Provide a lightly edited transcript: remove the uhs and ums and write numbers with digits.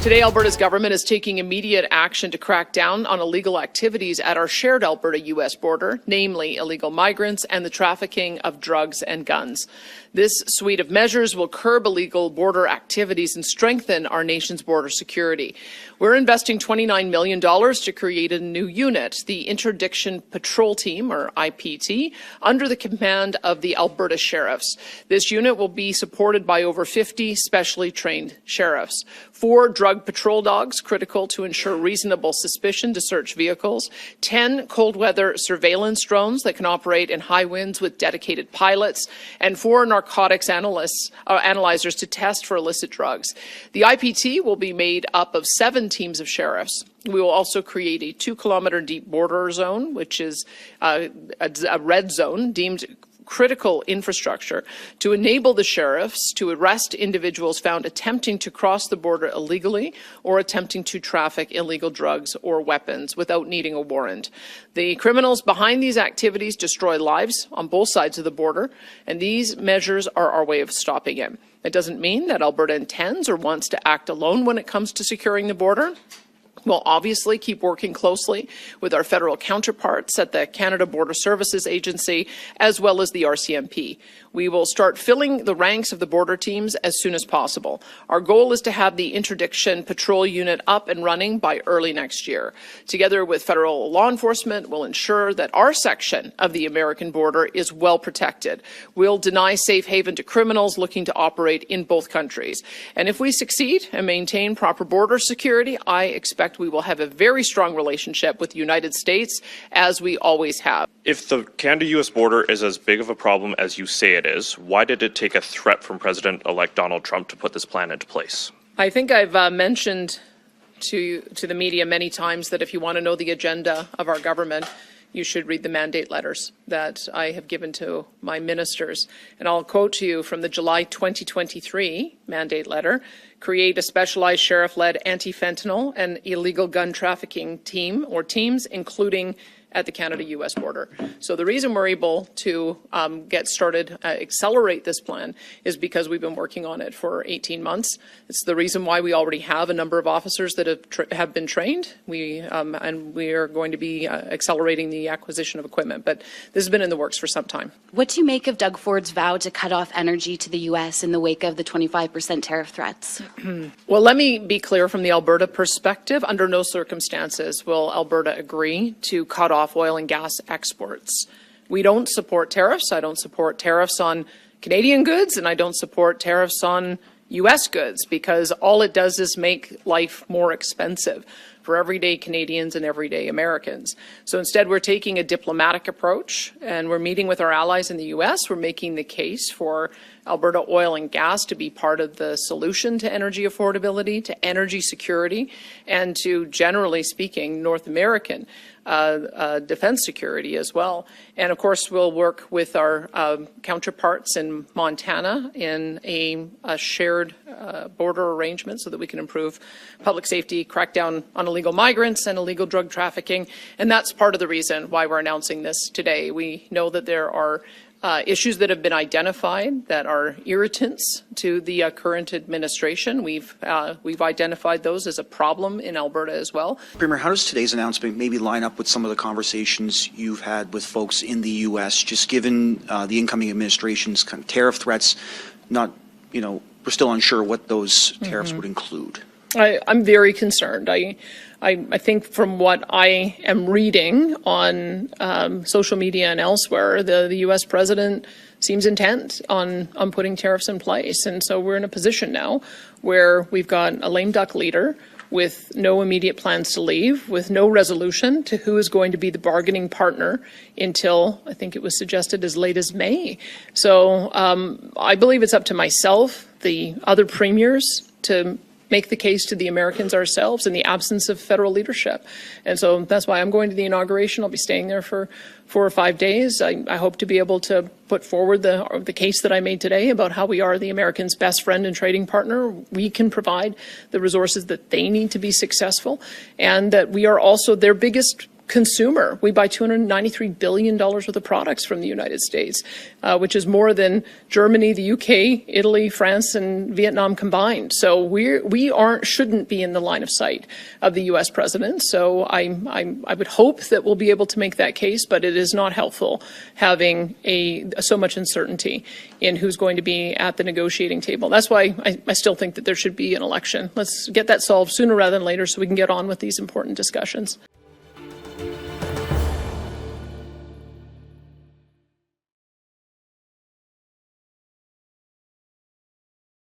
Today, Alberta's government is taking immediate action to crack down on illegal activities at our shared Alberta-U.S. border, namely illegal migrants and the trafficking of drugs and guns. This suite of measures will curb illegal border activities and strengthen our nation's border security. We're investing $29 million to create a new unit, the Interdiction Patrol Team, or IPT, under the command of the Alberta Sheriffs. This unit will be supported by over 50 specially trained sheriffs. 4 drug patrol dogs, critical to ensure reasonable suspicion to search vehicles. 10 cold weather surveillance drones that can operate in high winds with dedicated pilots. And 4 narcotics analyzers to test for illicit drugs. The IPT will be made up of 7 teams of sheriffs. We will also create a 2-kilometer deep border zone, which is a red zone deemed critical infrastructure to enable the sheriffs to arrest individuals found attempting to cross the border illegally or attempting to traffic illegal drugs or weapons without needing a warrant. The criminals behind these activities destroy lives on both sides of the border, and these measures are our way of stopping it. It doesn't mean that Alberta intends or wants to act alone when it comes to securing the border. We'll obviously keep working closely with our federal counterparts at the Canada Border Services Agency, as well as the RCMP. We will start filling the ranks of the border teams as soon as possible. Our goal is to have the Interdiction Patrol Unit up and running by early next year. Together with federal law enforcement, we'll ensure that our section of the American border is well protected. We'll deny safe haven to criminals looking to operate in both countries. And if we succeed and maintain proper border security, I expect we will have a very strong relationship with the United States, as we always have. If the Canada-U.S. border is as big of a problem as you say it is, why did it take a threat from President-elect Donald Trump to put this plan into place? I think I've mentioned to the media many times that if you want to know the agenda of our government, you should read the mandate letters that I have given to my ministers. And I'll quote to you from the July 2023 mandate letter: create a specialized sheriff-led anti-fentanyl and illegal gun trafficking team or teams, including at the Canada-U.S. border. So the reason we're able to get started, accelerate this plan, is because we've been working on it for 18 months. It's the reason why we already have a number of officers that have been trained. And we are going to be accelerating the acquisition of equipment. But this has been in the works for some time. What do you make of Doug Ford's vow to cut off energy to the U.S. in the wake of the 25% tariff threats? Well, let me be clear from the Alberta perspective. Under no circumstances will Alberta agree to cut off oil and gas exports. We don't support tariffs. I don't support tariffs on Canadian goods, and I don't support tariffs on U.S. goods, because all it does is make life more expensive for everyday Canadians and everyday Americans. So instead, we're taking a diplomatic approach, and we're meeting with our allies in the U.S. We're making the case for Alberta oil and gas to be part of the solution to energy affordability, to energy security, and to, generally speaking, North American defense security as well. And of course, we'll work with our counterparts in Montana in a shared border arrangement so that we can improve public safety, crack down on illegal migrants and illegal drug trafficking. And that's part of the reason why we're announcing this today. We know that there are issues that have been identified that are irritants to the current administration. We've identified those as a problem in Alberta as well. Premier, how does today's announcement maybe line up with some of the conversations you've had with folks in the U.S., just given the incoming administration's kind of tariff threats? Not, we're still unsure what those tariffs would include. I'm very concerned. I think from what I am reading on social media and elsewhere, the U.S. president seems intent on putting tariffs in place. And so we're in a position now where we've got a lame duck leader with no immediate plans to leave, with no resolution to who is going to be the bargaining partner until, I think it was suggested, as late as May. So I believe it's up to myself, the other premiers, to make the case to the Americans ourselves in the absence of federal leadership. And so that's why I'm going to the inauguration. I'll be staying there for 4 or 5 days. I hope to be able to put forward the case that I made today about how we are the Americans' best friend and trading partner. We can provide the resources that they need to be successful, and that we are also their biggest consumer. We buy $293 billion worth of products from the United States, which is more than Germany, the UK, Italy, France, and Vietnam combined. So we shouldn't be in the line of sight of the U.S. president. So I would hope that we'll be able to make that case, but it is not helpful having so much uncertainty in who's going to be at the negotiating table. That's why I still think that there should be an election. Let's get that solved sooner rather than later so we can get on with these important discussions.